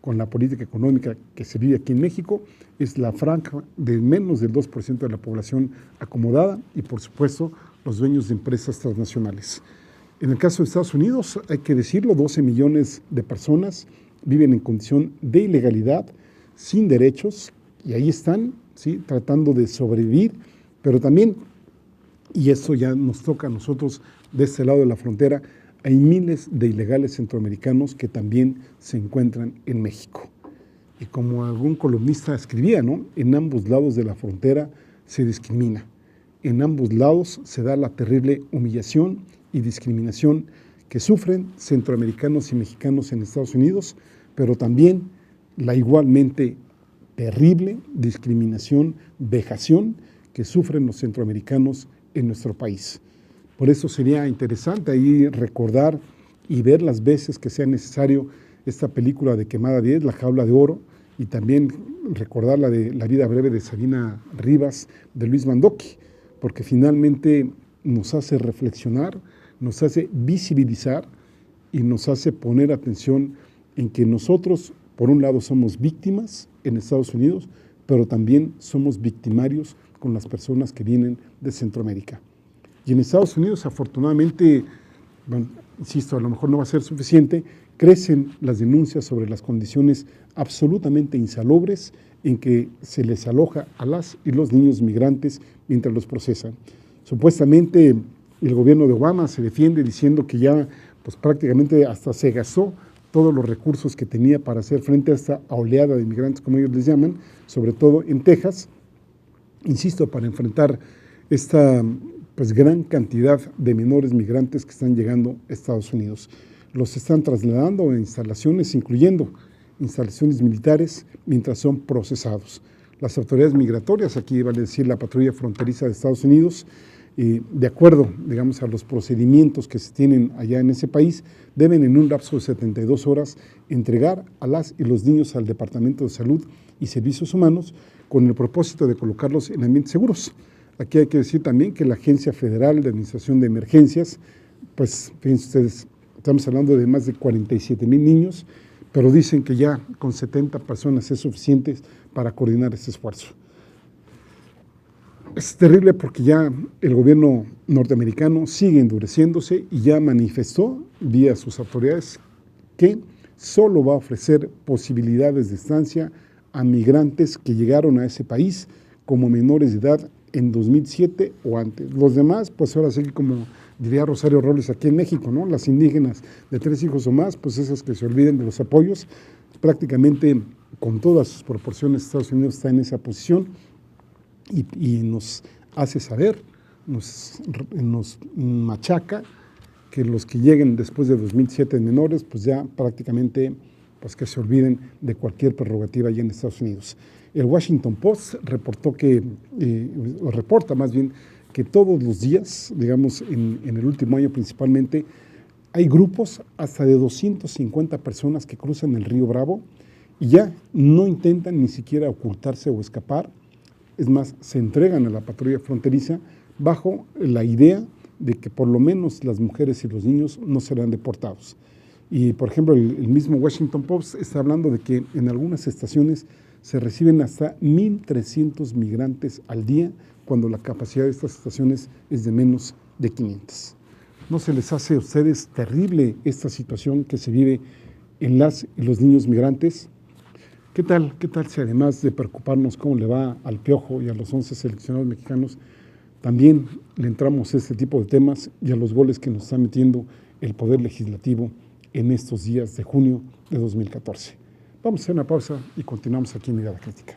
con la política económica que se vive aquí en México es la franja de menos del 2% de la población acomodada y, por supuesto, los dueños de empresas transnacionales. En el caso de Estados Unidos, hay que decirlo, 12 millones de personas viven en condición de ilegalidad, sin derechos, y ahí están, ¿sí?, tratando de sobrevivir, pero también, y eso ya nos toca a nosotros de este lado de la frontera, hay miles de ilegales centroamericanos que también se encuentran en México. Y como algún columnista escribía, ¿no?, en ambos lados de la frontera se discrimina. En ambos lados se da la terrible humillación y discriminación que sufren centroamericanos y mexicanos en Estados Unidos, pero también la igualmente terrible discriminación, vejación que sufren los centroamericanos en nuestro país. Por eso sería interesante ahí recordar y ver las veces que sea necesario esta película de Quemada 10, La Jaula de Oro, y también recordar la vida breve de Sabina Rivas, de Luis Mandoki, porque finalmente nos hace reflexionar, nos hace visibilizar y nos hace poner atención en que nosotros, por un lado, somos víctimas en Estados Unidos, pero también somos victimarios con las personas que vienen de Centroamérica. Y en Estados Unidos, afortunadamente, bueno, insisto, a lo mejor no va a ser suficiente, crecen las denuncias sobre las condiciones absolutamente insalubres en que se les aloja a las y los niños migrantes mientras los procesan. Supuestamente el gobierno de Obama se defiende diciendo que ya pues, prácticamente hasta se gastó todos los recursos que tenía para hacer frente a esta oleada de migrantes, como ellos les llaman, sobre todo en Texas, insisto, para enfrentar esta pues, gran cantidad de menores migrantes que están llegando a Estados Unidos. Los están trasladando a instalaciones, incluyendo instalaciones militares, mientras son procesados. Las autoridades migratorias, aquí vale decir la patrulla fronteriza de Estados Unidos, de acuerdo, digamos, a los procedimientos que se tienen allá en ese país, deben en un lapso de 72 horas entregar a las y los niños al Departamento de Salud y Servicios Humanos con el propósito de colocarlos en ambientes seguros. Aquí hay que decir también que la Agencia Federal de Administración de Emergencias, pues fíjense ustedes, estamos hablando de más de 47,000 niños, pero dicen que ya con 70 personas es suficiente para coordinar este esfuerzo. Es terrible porque ya el gobierno norteamericano sigue endureciéndose y ya manifestó vía sus autoridades que solo va a ofrecer posibilidades de estancia a migrantes que llegaron a ese país como menores de edad en 2007 o antes. Los demás, pues ahora sí, como diría Rosario Robles aquí en México, ¿no? Las indígenas de 3 hijos o más, pues esas que se olviden de los apoyos, prácticamente con todas sus proporciones Estados Unidos está en esa posición y nos hace saber, nos machaca que los que lleguen después de 2007 menores, pues ya prácticamente pues que se olviden de cualquier prerrogativa allá en Estados Unidos. El Washington Post reporta más bien que todos los días, digamos en el último año principalmente, hay grupos hasta de 250 personas que cruzan el río Bravo y ya no intentan ni siquiera ocultarse o escapar, es más, se entregan a la patrulla fronteriza bajo la idea de que por lo menos las mujeres y los niños no serán deportados. Y por ejemplo, el mismo Washington Post está hablando de que en algunas estaciones se reciben hasta 1,300 migrantes al día, cuando la capacidad de estas estaciones es de menos de 500. ¿No se les hace a ustedes terrible esta situación que se vive en las y los niños migrantes? ¿Qué tal si además de preocuparnos cómo le va al Piojo y a los 11 seleccionados mexicanos, también le entramos a este tipo de temas y a los goles que nos está metiendo el Poder Legislativo en estos días de junio de 2014? Vamos a hacer una pausa y continuamos aquí en Mirada Crítica.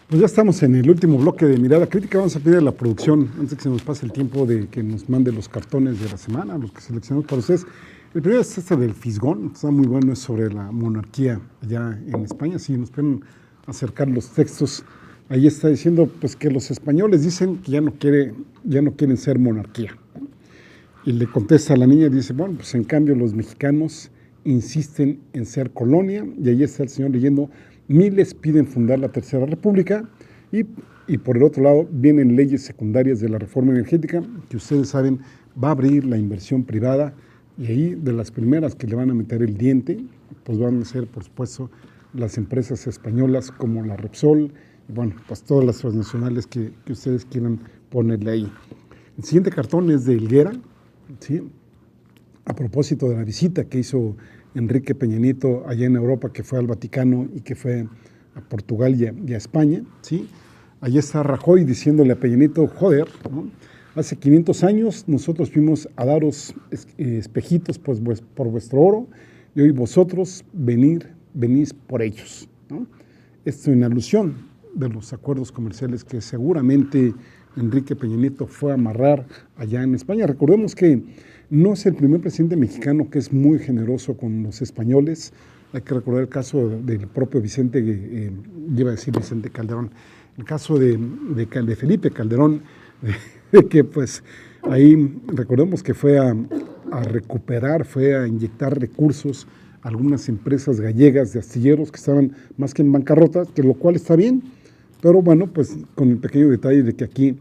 Pues ya estamos en el último bloque de Mirada Crítica. Vamos a pedir a la producción, antes de que se nos pase el tiempo, de que nos mande los cartones de la semana, los que seleccionamos para ustedes. El primero es este del Fisgón, está muy bueno, es sobre la monarquía allá en España. Si nos pueden acercar los textos, ahí está diciendo pues que los españoles dicen que ya no quieren ser monarquía. Y le contesta a la niña, dice, bueno, pues en cambio los mexicanos insisten en ser colonia, y ahí está el señor leyendo, miles piden fundar la Tercera República, y por el otro lado vienen leyes secundarias de la reforma energética, que ustedes saben va a abrir la inversión privada, y ahí de las primeras que le van a meter el diente, pues van a ser por supuesto las empresas españolas como la Repsol, y bueno, pues todas las transnacionales que ustedes quieran ponerle ahí. El siguiente cartón es de Helguera, ¿sí? A propósito de la visita que hizo Enrique Peña Nieto allá en Europa, que fue al Vaticano y que fue a Portugal y a España, ¿sí? Allí está Rajoy diciéndole a Peña Nieto, joder, ¿no? Hace 500 años nosotros fuimos a daros espejitos por vuestro oro, y hoy vosotros venís por ellos, ¿no? Esto en alusión de los acuerdos comerciales que seguramente Enrique Peña Nieto fue a amarrar allá en España. Recordemos que no es el primer presidente mexicano que es muy generoso con los españoles. Hay que recordar el caso del propio Vicente Calderón, el caso de Felipe Calderón, que pues ahí recordemos que fue a recuperar, fue a inyectar recursos a algunas empresas gallegas de astilleros que estaban más que en bancarrota, que lo cual está bien, pero bueno, pues con el pequeño detalle de que aquí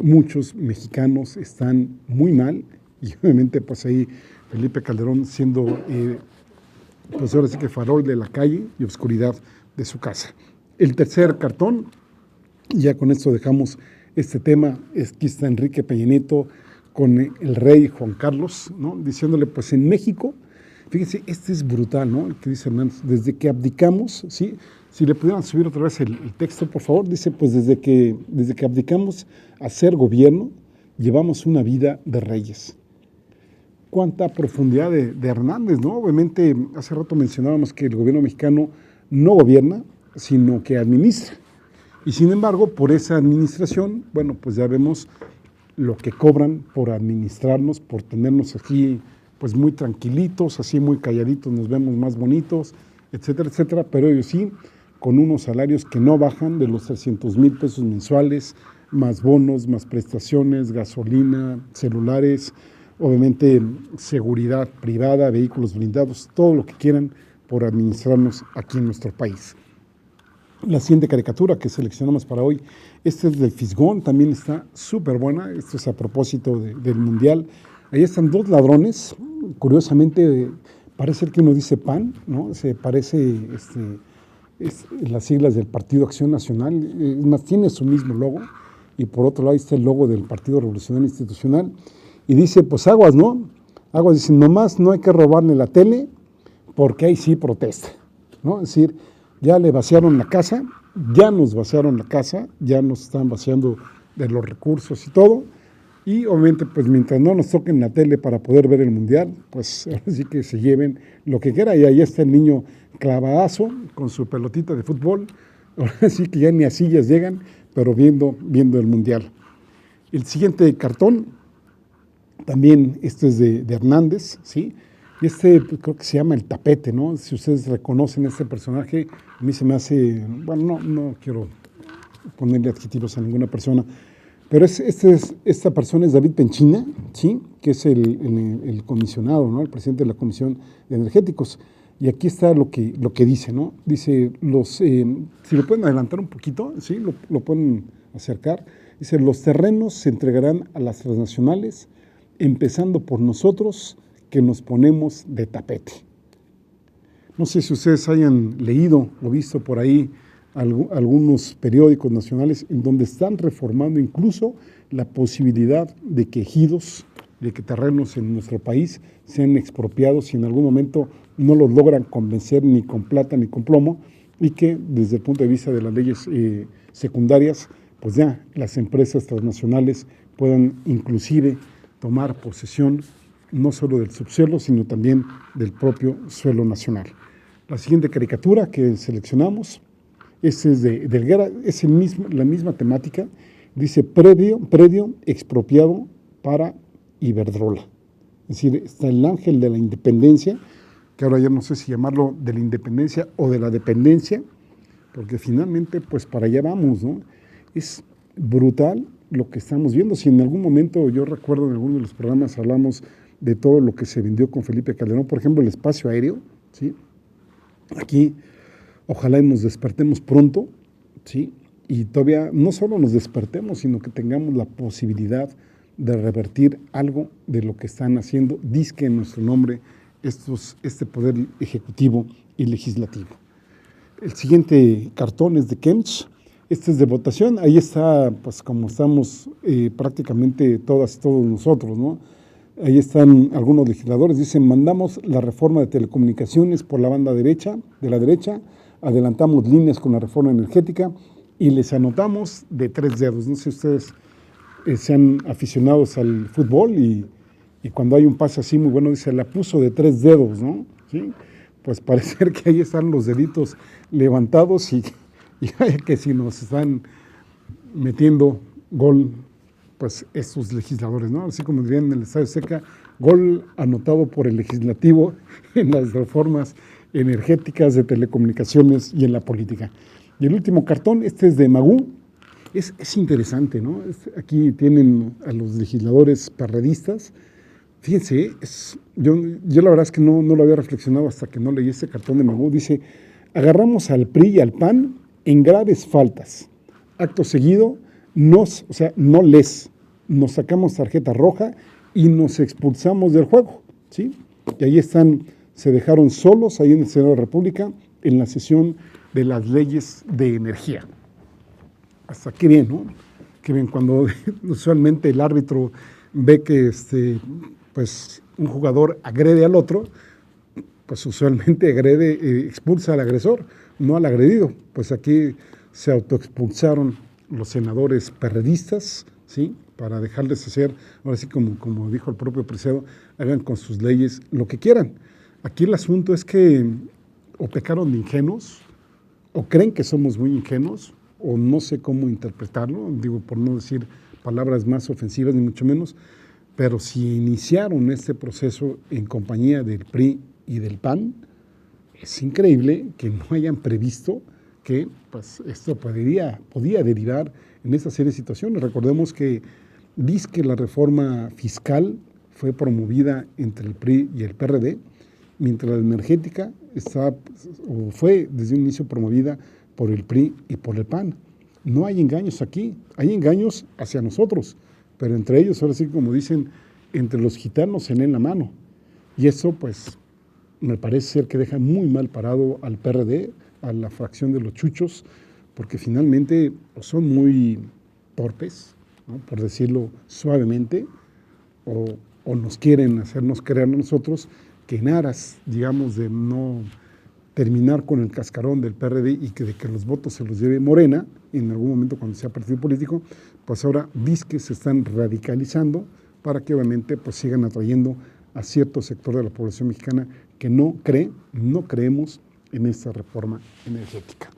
muchos mexicanos están muy mal, y obviamente pues ahí Felipe Calderón siendo pues ahora sí que farol de la calle y oscuridad de su casa. El tercer cartón, ya con esto dejamos este tema, aquí está Enrique Peña Nieto con el rey Juan Carlos, ¿no? Diciéndole pues en México, fíjense, este es brutal, ¿no? El que dice Hernández, desde que abdicamos, ¿sí? Si le pudieran subir otra vez el texto, por favor, dice, pues desde que abdicamos a ser gobierno, llevamos una vida de reyes. Cuánta profundidad de Hernández, ¿no? Obviamente, hace rato mencionábamos que el gobierno mexicano no gobierna, sino que administra. Y sin embargo, por esa administración, bueno, pues ya vemos lo que cobran por administrarnos, por tenernos aquí, pues muy tranquilitos, así muy calladitos, nos vemos más bonitos, etcétera, etcétera, pero ellos sí, con unos salarios que no bajan de los 300,000 pesos mensuales, más bonos, más prestaciones, gasolina, celulares, obviamente seguridad privada, vehículos blindados, todo lo que quieran por administrarnos aquí en nuestro país. La siguiente caricatura que seleccionamos para hoy, esta es del Fisgón, también está súper buena, esto es a propósito del Mundial. Ahí están dos ladrones, curiosamente parece que uno dice PAN, ¿no? Se parece las siglas del Partido Acción Nacional, más tiene su mismo logo, y por otro lado ahí está el logo del Partido Revolucionario Institucional, y dice, pues aguas, ¿no? Aguas, dicen, nomás no hay que robarle la tele, porque ahí sí protesta, ¿no? Es decir, ya le vaciaron la casa, ya nos vaciaron la casa, ya nos están vaciando de los recursos y todo, y obviamente pues mientras no nos toquen la tele para poder ver el Mundial, pues ahora sí que se lleven lo que quiera, y ahí está el niño clavadazo con su pelotita de fútbol, ahora sí que ya ni a sillas llegan, pero viendo el Mundial. El siguiente cartón, también este es de Hernández, ¿sí? Y pues, creo que se llama El Tapete, ¿no? Si ustedes reconocen este personaje, a mí se me hace, bueno, no quiero ponerle adjetivos a ninguna persona, pero esta persona es David Penchina, ¿sí? Que es el comisionado, ¿no? El presidente de la Comisión de Energéticos. Y aquí está lo que dice, ¿no? Dice, si lo pueden adelantar un poquito, ¿sí? Lo pueden acercar. Dice, los terrenos se entregarán a las transnacionales, empezando por nosotros, que nos ponemos de tapete. No sé si ustedes hayan leído o visto por ahí algunos periódicos nacionales en donde están reformando incluso la posibilidad de que ejidos, de que terrenos en nuestro país sean expropiados si en algún momento no los logran convencer ni con plata ni con plomo, y que desde el punto de vista de las leyes secundarias, pues ya las empresas transnacionales puedan inclusive tomar posesión no solo del subsuelo, sino también del propio suelo nacional. La siguiente caricatura que seleccionamos Ese es de Helguera, es la misma temática. Dice predio expropiado para Iberdrola. Es decir, está el ángel de la independencia, que ahora ya no sé si llamarlo de la independencia o de la dependencia, porque finalmente pues para allá vamos, ¿no? Es brutal lo que estamos viendo. Si en algún momento, yo recuerdo en alguno de los programas hablamos de todo lo que se vendió con Felipe Calderón, por ejemplo, el espacio aéreo, ¿sí? Aquí ojalá nos despertemos pronto, ¿sí? Y todavía no solo nos despertemos, sino que tengamos la posibilidad de revertir algo de lo que están haciendo, dizque en nuestro nombre, este poder ejecutivo y legislativo. El siguiente cartón es de Kempch. Este es de votación. Ahí está, pues como estamos prácticamente todos nosotros, ¿no? Ahí están algunos legisladores. Dicen, mandamos la reforma de telecomunicaciones por la banda derecha, adelantamos líneas con la reforma energética y les anotamos de 3 dedos. No sé si ustedes sean aficionados al fútbol y cuando hay un pase así muy bueno, dice, la puso de 3 dedos, ¿no? ¿Sí? Pues parece que ahí están los deditos levantados y vaya que si nos están metiendo gol, pues estos legisladores, ¿no? Así como dirían en el Estadio Azteca, gol anotado por el legislativo en las reformas energéticas, de telecomunicaciones y en la política. Y el último cartón, este es de Magú. Es interesante, ¿no? Aquí tienen a los legisladores perredistas. Fíjense, yo la verdad es que no lo había reflexionado hasta que no leí este cartón de Magú. Dice, agarramos al PRI y al PAN en graves faltas. Acto seguido, nos sacamos tarjeta roja y nos expulsamos del juego, ¿sí? Y ahí se dejaron solos ahí en el Senado de la República en la sesión de las leyes de energía. Hasta qué bien, ¿no? Qué bien cuando usualmente el árbitro ve que pues un jugador agrede al otro, pues usualmente expulsa al agresor, no al agredido. Pues aquí se autoexpulsaron los senadores perredistas, ¿sí? Para dejarles hacer, ahora sí como dijo el propio Preciado, hagan con sus leyes lo que quieran. Aquí el asunto es que o pecaron de ingenuos, o creen que somos muy ingenuos, o no sé cómo interpretarlo, digo, por no decir palabras más ofensivas ni mucho menos, pero si iniciaron este proceso en compañía del PRI y del PAN, es increíble que no hayan previsto que pues, esto podía derivar en esta serie de situaciones. Recordemos que dizque la reforma fiscal fue promovida entre el PRI y el PRD, mientras la energética fue desde un inicio promovida por el PRI y por el PAN. No hay engaños aquí, hay engaños hacia nosotros, pero entre ellos, ahora sí como dicen, entre los gitanos se leen la mano. Y eso pues me parece ser que deja muy mal parado al PRD, a la fracción de los chuchos, porque finalmente son muy torpes, ¿no? Por decirlo suavemente, o nos quieren hacernos creer a nosotros que en aras, digamos, de no terminar con el cascarón del PRD y de que los votos se los lleve Morena, en algún momento cuando sea partido político, pues ahora dizque se están radicalizando para que obviamente pues sigan atrayendo a cierto sector de la población mexicana que no creemos en esta reforma energética.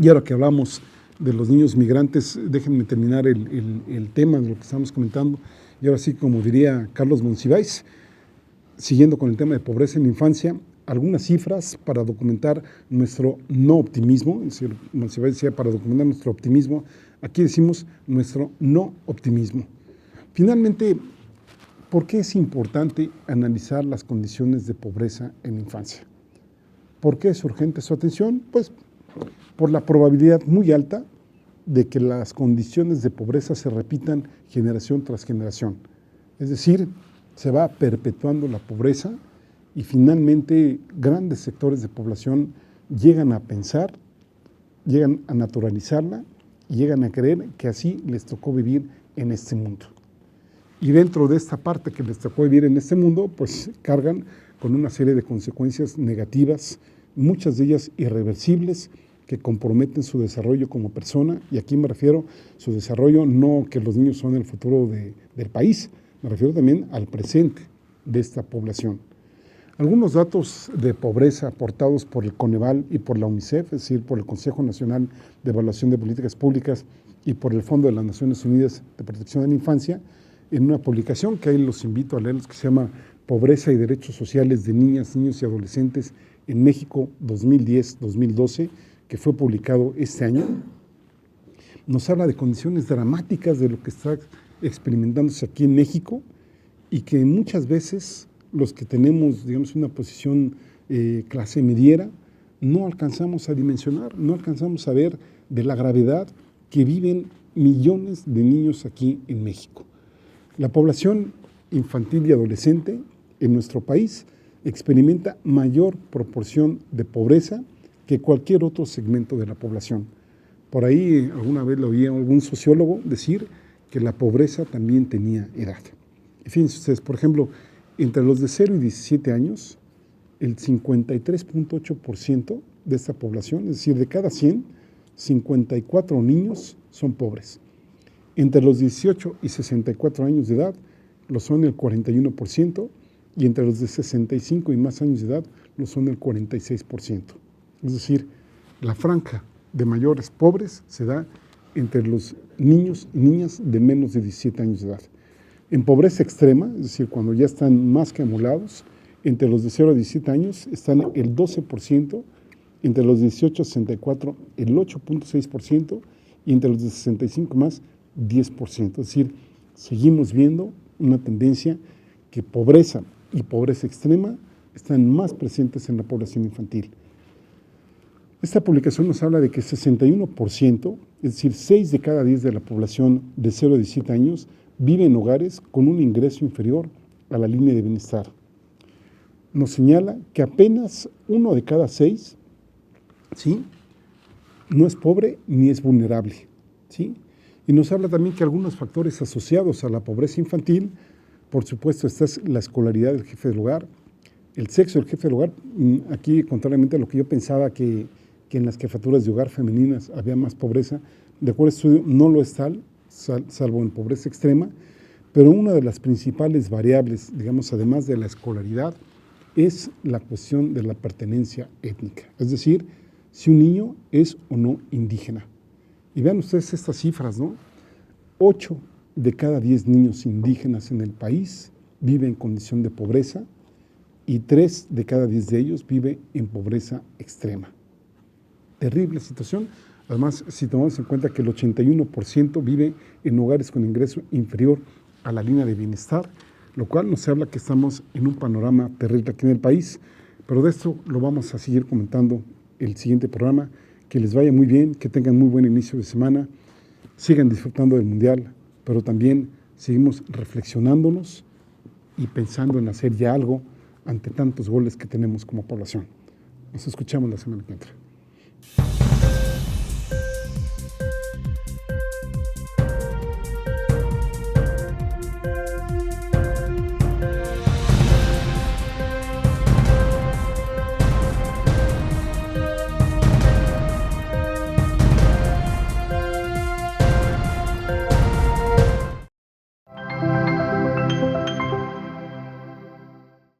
Y ahora que hablamos de los niños migrantes, déjenme terminar el tema de lo que estamos comentando, y ahora sí, como diría Carlos Monsiváis, siguiendo con el tema de pobreza en la infancia, algunas cifras para documentar nuestro no optimismo, es decir, Monsiváis decía para documentar nuestro optimismo, aquí decimos nuestro no optimismo. Finalmente, ¿por qué es importante analizar las condiciones de pobreza en la infancia? ¿Por qué es urgente su atención? Pues por la probabilidad muy alta de que las condiciones de pobreza se repitan generación tras generación. Es decir, se va perpetuando la pobreza y finalmente grandes sectores de población llegan a pensar, llegan a naturalizarla y llegan a creer que así les tocó vivir en este mundo. Y dentro de esta parte que les tocó vivir en este mundo, pues cargan con una serie de consecuencias negativas, muchas de ellas irreversibles, que comprometen su desarrollo como persona, y aquí me refiero a su desarrollo, no que los niños son el futuro del país, me refiero también al presente de esta población. Algunos datos de pobreza aportados por el Coneval y por la UNICEF, es decir, por el Consejo Nacional de Evaluación de Políticas Públicas y por el Fondo de las Naciones Unidas de Protección de la Infancia, en una publicación que ahí los invito a leer, que se llama Pobreza y Derechos Sociales de Niñas, Niños y Adolescentes en México 2010-2012, que fue publicado este año. Nos habla de condiciones dramáticas de lo que está experimentándose aquí en México y que muchas veces los que tenemos, digamos, una posición clase mediera, no alcanzamos a dimensionar, no alcanzamos a ver de la gravedad que viven millones de niños aquí en México. La población infantil y adolescente en nuestro país experimenta mayor proporción de pobreza que cualquier otro segmento de la población. Por ahí alguna vez lo oí a algún sociólogo decir que la pobreza también tenía edad. Y fíjense ustedes, por ejemplo, entre los de 0 y 17 años, el 53.8% de esta población, es decir, de cada 100, 54 niños son pobres. Entre los 18 y 64 años de edad, lo son el 41%, y entre los de 65 y más años de edad, lo son el 46%. Es decir, la franja de mayores pobres se da entre los niños y niñas de menos de 17 años de edad. En pobreza extrema, es decir, cuando ya están más que amolados, entre los de 0 a 17 años están el 12%, entre los 18 a 64 el 8.6% y entre los de 65 más 10%. Es decir, seguimos viendo una tendencia que pobreza y pobreza extrema están más presentes en la población infantil. Esta publicación nos habla de que 61%, es decir, 6 de cada 10 de la población de 0 a 17 años, vive en hogares con un ingreso inferior a la línea de bienestar. Nos señala que apenas 1 de cada 6, ¿sí?, no es pobre ni es vulnerable, ¿sí? Y nos habla también que algunos factores asociados a la pobreza infantil, por supuesto, esta es la escolaridad del jefe del hogar, el sexo del jefe del hogar. Aquí, contrariamente a lo que yo pensaba que en las jefaturas de hogar femeninas había más pobreza, de acuerdo al estudio no lo es tal, salvo en pobreza extrema, pero una de las principales variables, digamos, además de la escolaridad, es la cuestión de la pertenencia étnica, es decir, si un niño es o no indígena. Y vean ustedes estas cifras, ¿no? 8 de cada 10 niños indígenas en el país viven en condición de pobreza y 3 de cada 10 de ellos viven en pobreza extrema. Terrible situación. Además, si tomamos en cuenta que el 81% vive en hogares con ingreso inferior a la línea de bienestar, lo cual nos habla que estamos en un panorama terrible aquí en el país, pero de esto lo vamos a seguir comentando el siguiente programa. Que les vaya muy bien, que tengan muy buen inicio de semana, sigan disfrutando del Mundial, pero también seguimos reflexionándonos y pensando en hacer ya algo ante tantos goles que tenemos como población. Nos escuchamos la semana que entra.